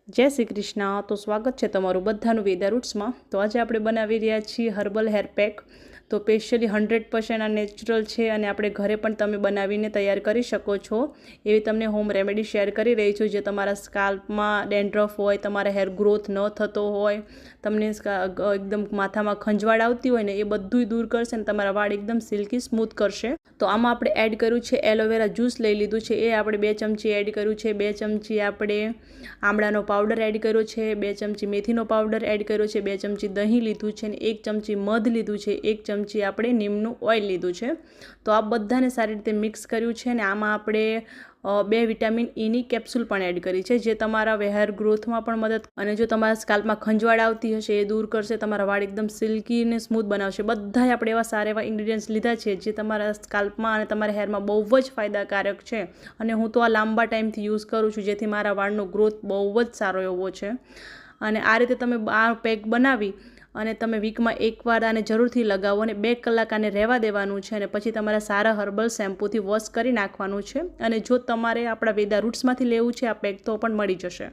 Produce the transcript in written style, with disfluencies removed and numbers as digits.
જય શ્રી કૃષ્ણ। તો સ્વાગત છે તમારું બધાનું વેદા રૂટ્સમાં। તો આજે આપણે બનાવી રહ્યા છીએ હર્બલ હેર પેક। તો સ્પેશિયલી 100% આ નેચરલ છે અને આપણે ઘરે પણ તમે બનાવીને તૈયાર કરી શકો છો એવી તમને હોમ રેમેડી શેર કરી રહી છું। જે તમારા સ્કાલ્પમાં ડેન્ડ્રફ હોય, તમારા હેર ગ્રોથ ન થતો હોય, તમને એકદમ માથામાં ખંજવાળ આવતી હોય ને એ બધુંય દૂર કરશે ને તમારા વાળ એકદમ સિલ્કી સ્મૂથ કરશે। તો આમાં આપણે એડ કર્યું છે એલોવેરા જ્યુસ લઈ લીધું છે, એ આપણે 2 ચમચી એડ કર્યું છે। 2 ચમચી આપણે આમળાનો પાવડર એડ કર્યો છે, 2 ચમચી મેથીનો પાવડર એડ કર્યો છે, 2 ચમચી દહીં લીધું છે અને 1 ચમચી મધ લીધું છે, 1 ચમચી આપણે નીમનું ઓઇલ લીધું છે। તો આ બધાને સારી રીતે મિક્સ કર્યું છે અને આમાં આપણે 2 વિટામિન ઈની કેપ્સ્યુલ પણ એડ કરી છે, જે તમારા હેર ગ્રોથમાં પણ મદદ અને જો તમારા સ્કાલ્પમાં ખંજવાળ આવતી હશે એ દૂર કરશે, તમારા વાળ એકદમ સિલ્કી અને સ્મૂથ બનાવશે। બધાય આપણે એવા સારા એવા ઇન્ગ્રીડિયન્ટ્સ લીધા છે જે તમારા સ્કાલ્પમાં અને તમારા હેરમાં બહુ જ ફાયદાકારક છે અને હું તો આ લાંબા ટાઈમથી યુઝ કરું છું, જેથી મારા વાળનો ગ્રોથ બહુ જ સારો એવો છે। અને આ રીતે તમે આ પેક બનાવી અને તમે વીકમાં એકવાર આને જરૂરથી લગાવો અને 2 કલાક આને રહેવા દેવાનું છે અને પછી તમારા સારા હર્બલ શેમ્પૂથી વોશ કરી નાખવાનું છે। અને જો તમારે આપણા વેદા રૂટ્સમાંથી લેવું છે આ પેક તો પણ મળી જશે।